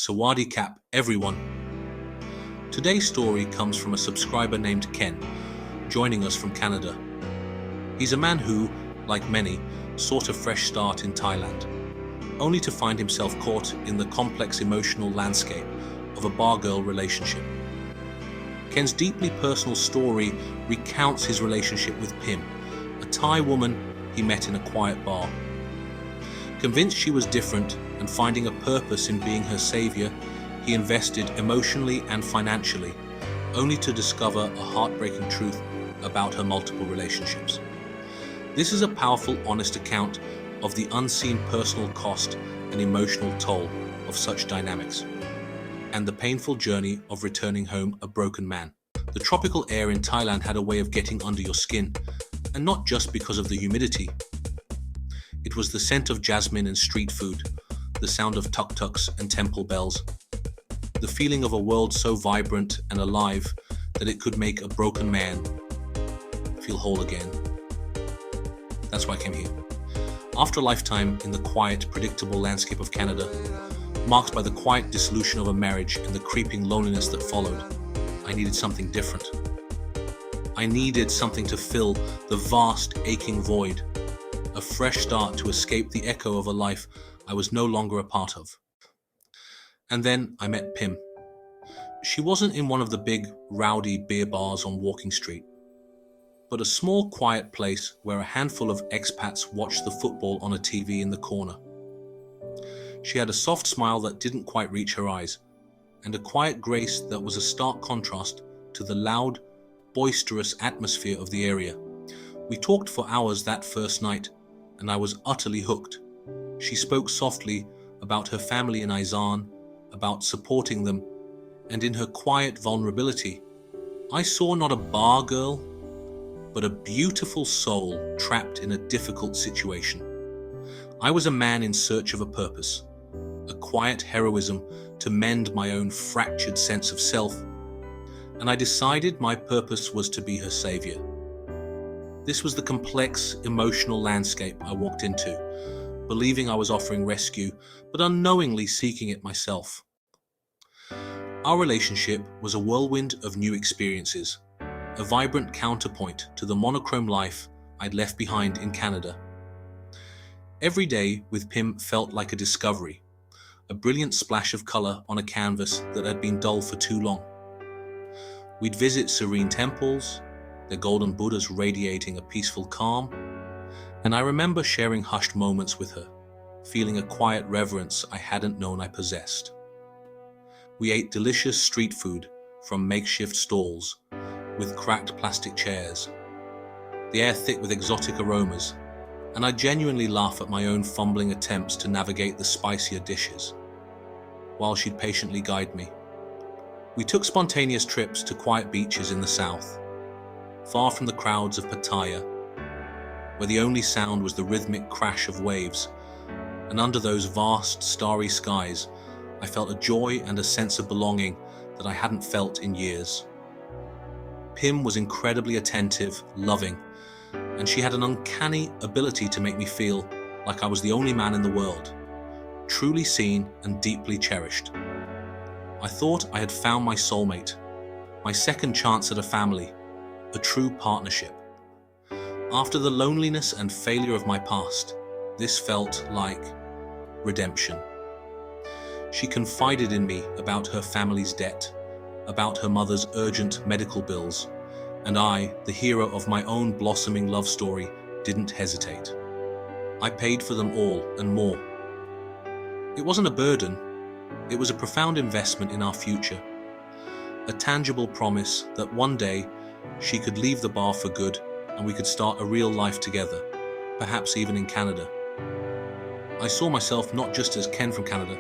Sawadee Cap, everyone. Today's story comes from a subscriber named Ken, joining us from Canada. He's a man who, like many, sought a fresh start in Thailand, only to find himself caught in the complex emotional landscape of a bar-girl relationship. Ken's deeply personal story recounts his relationship with Pim, a Thai woman he met in a quiet bar. Convinced she was different and finding a purpose in being her savior, he invested emotionally and financially, only to discover a heartbreaking truth about her multiple relationships. This is a powerful, honest account of the unseen personal cost and emotional toll of such dynamics, and the painful journey of returning home a broken man. The tropical air in Thailand had a way of getting under your skin, and not just because of the humidity. It was the scent of jasmine and street food, the sound of tuk-tuks and temple bells, the feeling of a world so vibrant and alive that it could make a broken man feel whole again. That's why I came here. After a lifetime in the quiet, predictable landscape of Canada, marked by the quiet dissolution of a marriage and the creeping loneliness that followed, I needed something different. I needed something to fill the vast, aching void, a fresh start to escape the echo of a life I was no longer a part of. And then I met Pim. She wasn't in one of the big, rowdy beer bars on Walking Street, but a small, quiet place where a handful of expats watched the football on a TV in the corner. She had a soft smile that didn't quite reach her eyes, and a quiet grace that was a stark contrast to the loud, boisterous atmosphere of the area. We talked for hours that first night, and I was utterly hooked. She spoke softly about her family in Izan, about supporting them, and in her quiet vulnerability, I saw not a bar girl, but a beautiful soul trapped in a difficult situation. I was a man in search of a purpose, a quiet heroism to mend my own fractured sense of self, and I decided my purpose was to be her savior. This was the complex, emotional landscape I walked into, believing I was offering rescue, but unknowingly seeking it myself. Our relationship was a whirlwind of new experiences, a vibrant counterpoint to the monochrome life I'd left behind in Canada. Every day with Pim felt like a discovery, a brilliant splash of color on a canvas that had been dull for too long. We'd visit serene temples, their golden Buddhas radiating a peaceful calm, and I remember sharing hushed moments with her, feeling a quiet reverence I hadn't known I possessed. We ate delicious street food from makeshift stalls with cracked plastic chairs, the air thick with exotic aromas, and I genuinely laugh at my own fumbling attempts to navigate the spicier dishes, while she'd patiently guide me. We took spontaneous trips to quiet beaches in the south, far from the crowds of Pattaya, where the only sound was the rhythmic crash of waves, and under those vast, starry skies, I felt a joy and a sense of belonging that I hadn't felt in years. Pim was incredibly attentive, loving, and she had an uncanny ability to make me feel like I was the only man in the world, truly seen and deeply cherished. I thought I had found my soulmate, my second chance at a family, a true partnership. After the loneliness and failure of my past, this felt like redemption. She confided in me about her family's debt, about her mother's urgent medical bills, and I, the hero of my own blossoming love story, didn't hesitate. I paid for them all and more. It wasn't a burden, it was a profound investment in our future, a tangible promise that one day she could leave the bar for good and we could start a real life together, perhaps even in Canada. I saw myself not just as Ken from Canada,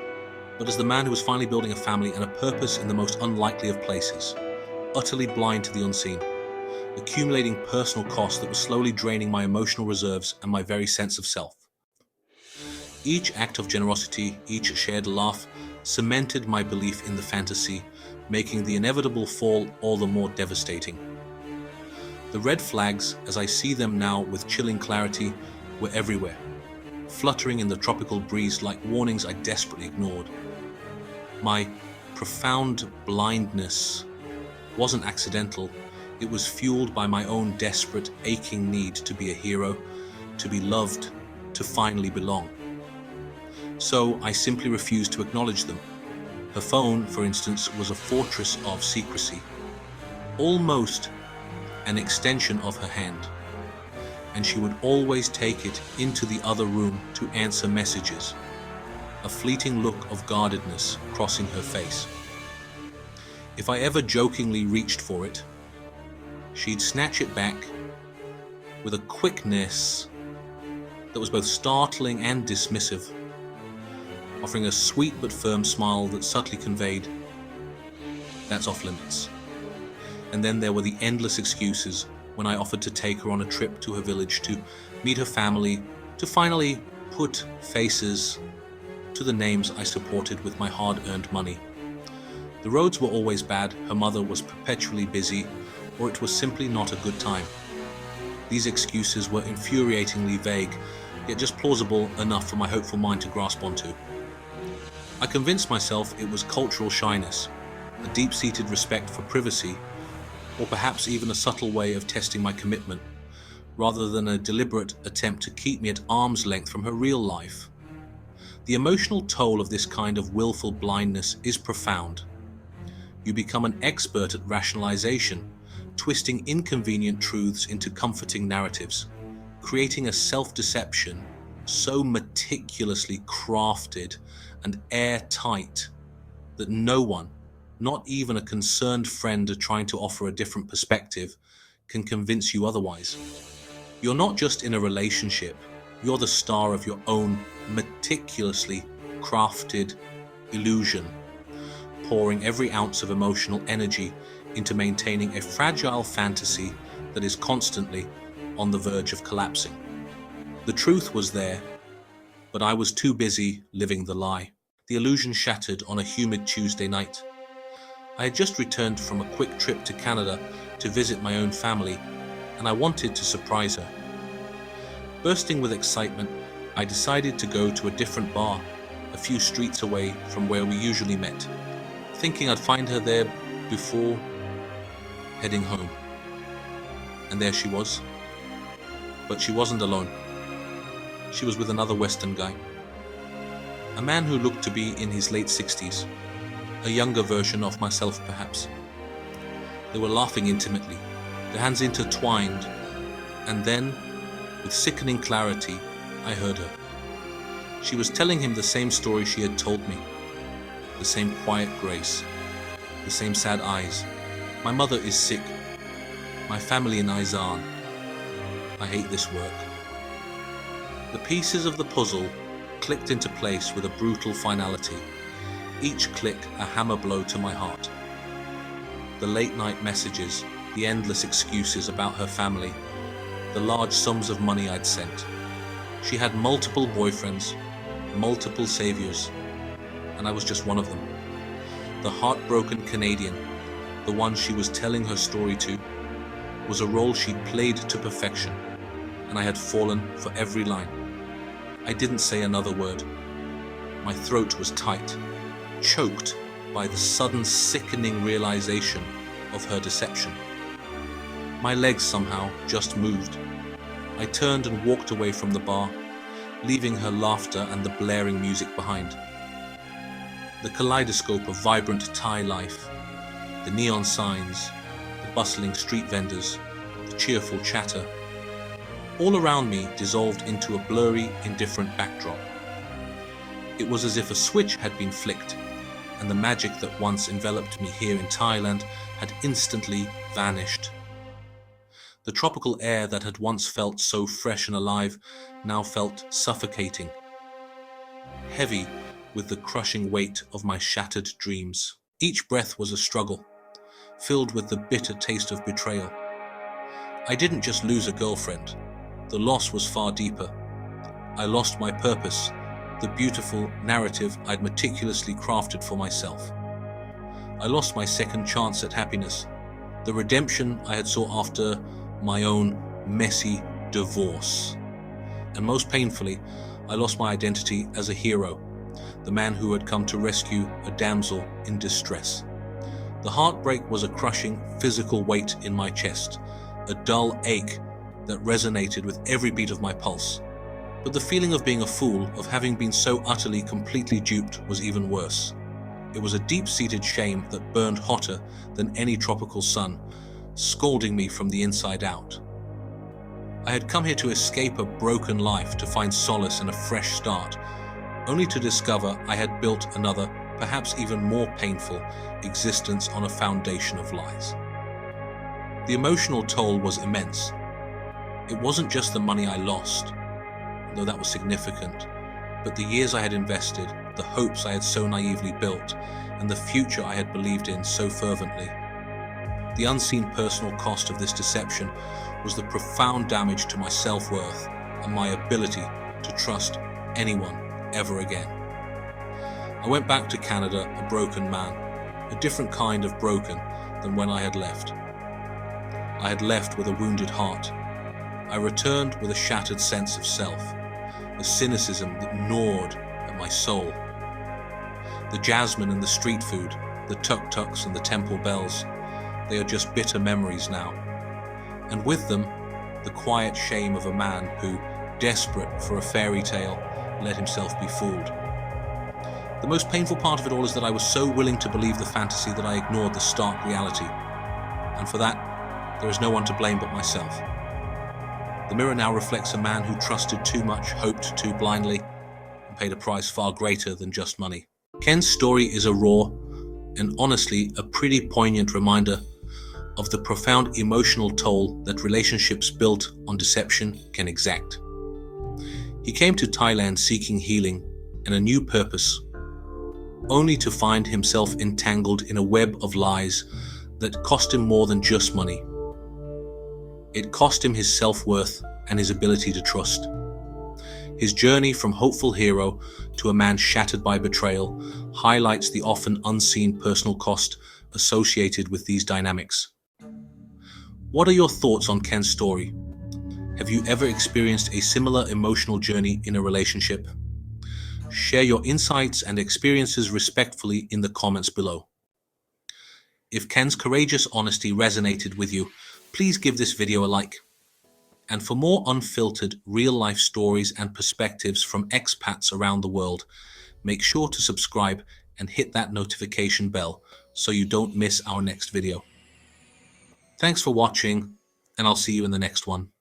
but as the man who was finally building a family and a purpose in the most unlikely of places, utterly blind to the unseen, accumulating personal costs that was slowly draining my emotional reserves and my very sense of self. Each act of generosity, each shared laugh, cemented my belief in the fantasy, making the inevitable fall all the more devastating. The red flags, as I see them now with chilling clarity, were everywhere, fluttering in the tropical breeze like warnings I desperately ignored. My profound blindness wasn't accidental. It was fueled by my own desperate, aching need to be a hero, to be loved, to finally belong. So I simply refused to acknowledge them. Her phone, for instance, was a fortress of secrecy, almost an extension of her hand, and she would always take it into the other room to answer messages, a fleeting look of guardedness crossing her face. If I ever jokingly reached for it, she'd snatch it back with a quickness that was both startling and dismissive, offering a sweet but firm smile that subtly conveyed, "That's off limits." And then there were the endless excuses when I offered to take her on a trip to her village to meet her family, to finally put faces to the names I supported with my hard-earned money. The roads were always bad, her mother was perpetually busy, or it was simply not a good time. These excuses were infuriatingly vague, yet just plausible enough for my hopeful mind to grasp onto. I convinced myself it was cultural shyness, a deep-seated respect for privacy, or perhaps even a subtle way of testing my commitment, rather than a deliberate attempt to keep me at arm's length from her real life. The emotional toll of this kind of willful blindness is profound. You become an expert at rationalization, twisting inconvenient truths into comforting narratives, creating a self-deception so meticulously crafted and airtight that no one, not even a concerned friend trying to offer a different perspective, can convince you otherwise. You're not just in a relationship, you're the star of your own meticulously crafted illusion, pouring every ounce of emotional energy into maintaining a fragile fantasy that is constantly on the verge of collapsing. The truth was there, but I was too busy living the lie. The illusion shattered on a humid Tuesday night. I had just returned from a quick trip to Canada to visit my own family, and I wanted to surprise her. Bursting with excitement, I decided to go to a different bar, a few streets away from where we usually met, thinking I'd find her there before heading home. And there she was. But she wasn't alone. She was with another Western guy. A man who looked to be in his late 60s, a younger version of myself perhaps. They were laughing intimately, their hands intertwined, and then, with sickening clarity, I heard her. She was telling him the same story she had told me, the same quiet grace, the same sad eyes. "My mother is sick. My family in Izan. I hate this work." The pieces of the puzzle clicked into place with a brutal finality, each click a hammer blow to my heart. The late-night messages, the endless excuses about her family, the large sums of money I'd sent. She had multiple boyfriends, multiple saviors, and I was just one of them. The heartbroken Canadian, the one she was telling her story to, was a role she'd played to perfection, and I had fallen for every line. I didn't say another word. My throat was tight, choked by the sudden sickening realization of her deception. My legs somehow just moved. I turned and walked away from the bar, leaving her laughter and the blaring music behind. The kaleidoscope of vibrant Thai life, the neon signs, the bustling street vendors, the cheerful chatter, all around me dissolved into a blurry, indifferent backdrop. It was as if a switch had been flicked, and the magic that once enveloped me here in Thailand had instantly vanished. The tropical air that had once felt so fresh and alive now felt suffocating, heavy with the crushing weight of my shattered dreams. Each breath was a struggle, filled with the bitter taste of betrayal. I didn't just lose a girlfriend. The loss was far deeper. I lost my purpose, the beautiful narrative I'd meticulously crafted for myself. I lost my second chance at happiness, the redemption I had sought after my own messy divorce. And most painfully, I lost my identity as a hero, the man who had come to rescue a damsel in distress. The heartbreak was a crushing physical weight in my chest, a dull ache that resonated with every beat of my pulse. But the feeling of being a fool, of having been so utterly, completely duped, was even worse. It was a deep-seated shame that burned hotter than any tropical sun, scalding me from the inside out. I had come here to escape a broken life, to find solace in a fresh start, only to discover I had built another, perhaps even more painful, existence on a foundation of lies. The emotional toll was immense. It wasn't just the money I lost, though that was significant, but the years I had invested, the hopes I had so naively built, and the future I had believed in so fervently. The unseen personal cost of this deception was the profound damage to my self-worth and my ability to trust anyone ever again. I went back to Canada a broken man, a different kind of broken than when I had left. I had left with a wounded heart. I returned with a shattered sense of self, a cynicism that gnawed at my soul. The jasmine and the street food, the tuk-tuks and the temple bells, they are just bitter memories now. And with them, the quiet shame of a man who, desperate for a fairy tale, let himself be fooled. The most painful part of it all is that I was so willing to believe the fantasy that I ignored the stark reality. And for that, there is no one to blame but myself. The mirror now reflects a man who trusted too much, hoped too blindly, and paid a price far greater than just money. Ken's story is a raw and honestly a pretty poignant reminder of the profound emotional toll that relationships built on deception can exact. He came to Thailand seeking healing and a new purpose, only to find himself entangled in a web of lies that cost him more than just money. It cost him his self-worth and his ability to trust. His journey from hopeful hero to a man shattered by betrayal highlights the often unseen personal cost associated with these dynamics. What are your thoughts on Ken's story? Have you ever experienced a similar emotional journey in a relationship? Share your insights and experiences respectfully in the comments below. If Ken's courageous honesty resonated with you, please give this video a like. And for more unfiltered, real-life stories and perspectives from expats around the world, make sure to subscribe and hit that notification bell so you don't miss our next video. Thanks for watching, and I'll see you in the next one.